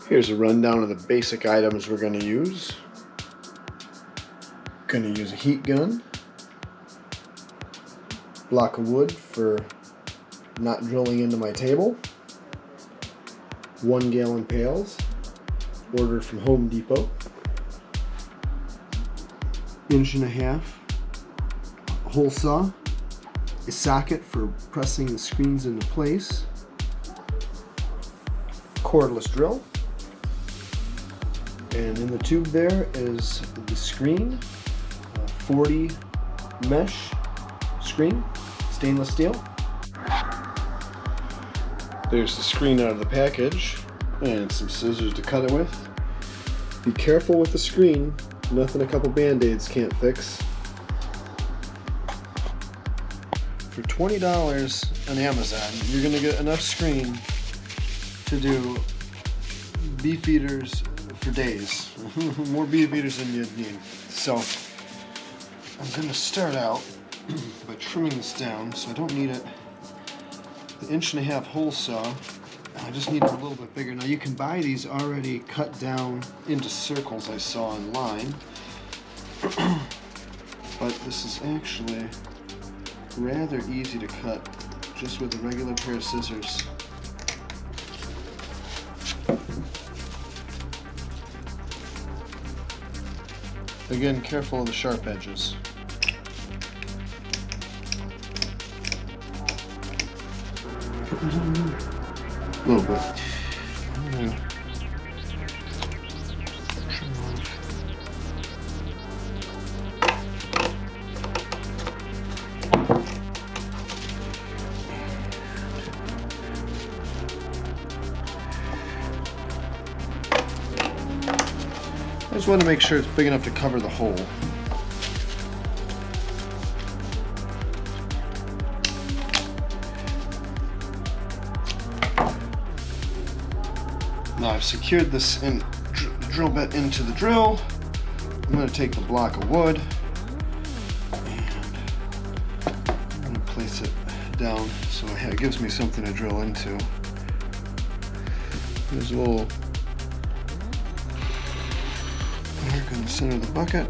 Here's a rundown of the basic items we're going to use. Going to use a heat gun, block of wood for not drilling into my table, 1 gallon pails, ordered from Home Depot, 1.5 inch hole saw, a socket for pressing the screens into place, cordless drill, and in the tube there is the screen, 40 mesh screen, stainless steel. There's the screen out of the package and some scissors to cut it with. Be careful with the screen, nothing a couple Band-Aids can't fix. For $20 on Amazon, you're going to get enough screen to do bee feeders for days. More bee feeders than you'd need. So I'm going to start out by trimming this down so I don't need it. The 1.5 inch hole saw, I just need it a little bit bigger. Now you can buy these already cut down into circles I saw online, but this is actually rather easy to cut just with a regular pair of scissors. Again, careful of the sharp edges. A little bit. I just want to make sure it's big enough to cover the hole. Now I've secured this drill bit into the drill. I'm going to take the block of wood and I'm going to place it down so it gives me something to drill into. There's a little mark in the center of the bucket.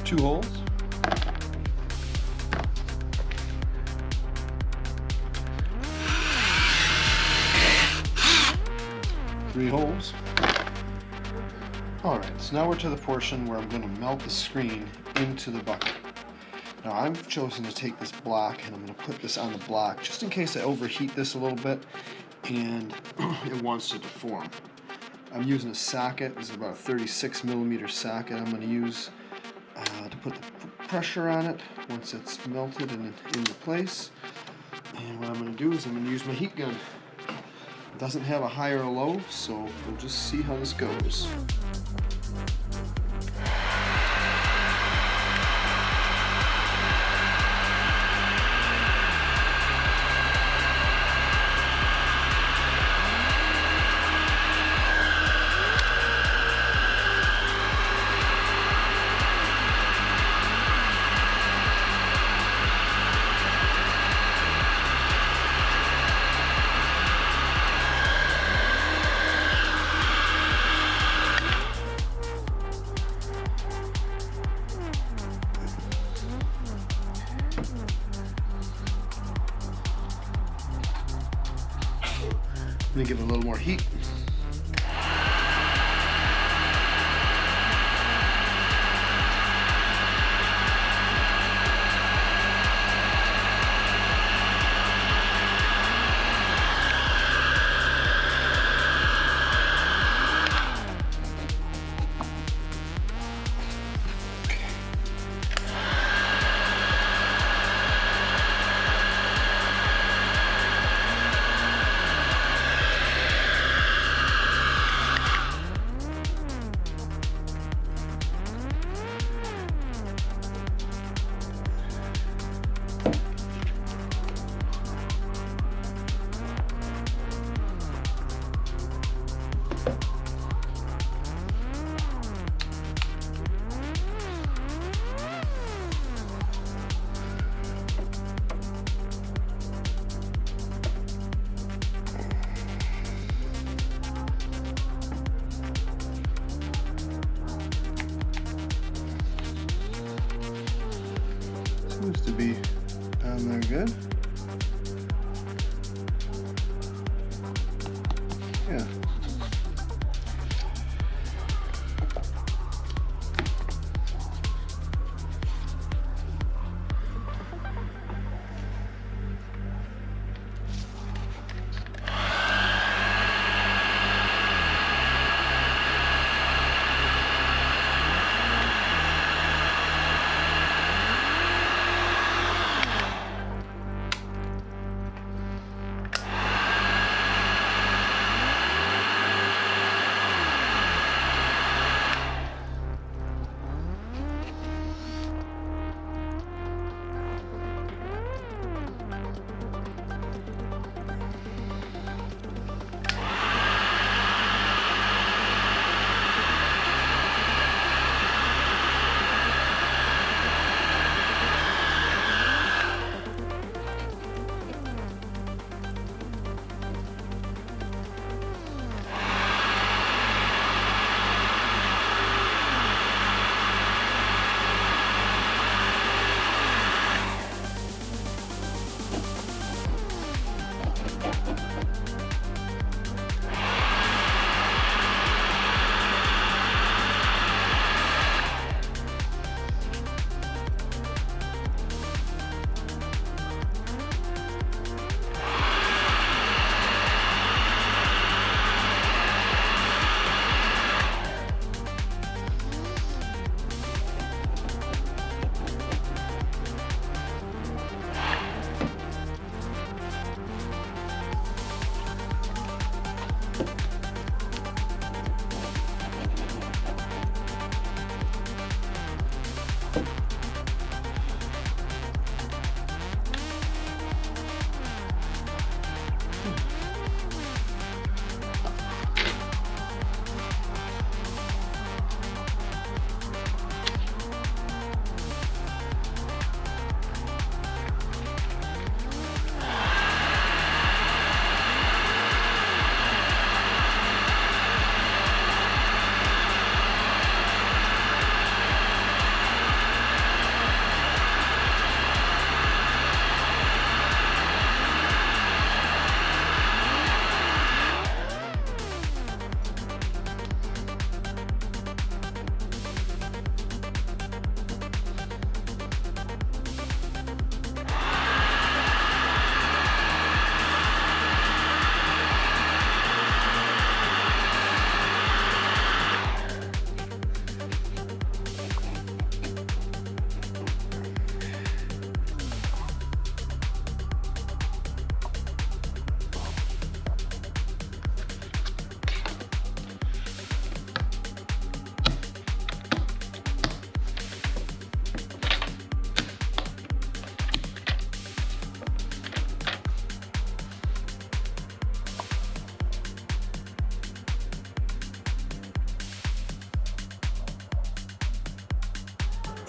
Two holes. Three holes. Alright, so now we're to the portion where I'm going to melt the screen into the bucket. Now I've chosen to take this block and I'm going to put this on the block just in case I overheat this a little bit and it wants to deform. I'm using a socket. This is about a 36mm socket I'm going to use to put the pressure on it once it's melted and into place. And what I'm going to do is I'm going to use my heat gun. It doesn't have a high or a low, so we'll just see how this goes. Let me give it a little more heat. Seems to be down there good. Yeah.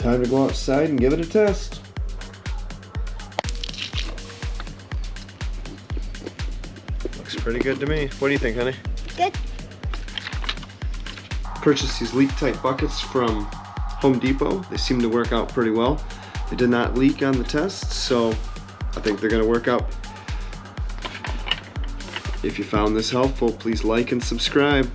Time to go outside and give it a test. Looks pretty good to me. What do you think, honey? Good. Purchased these leak-tight buckets from Home Depot. They seem to work out pretty well. They did not leak on the test, so I think they're gonna work out. If you found this helpful, please like and subscribe.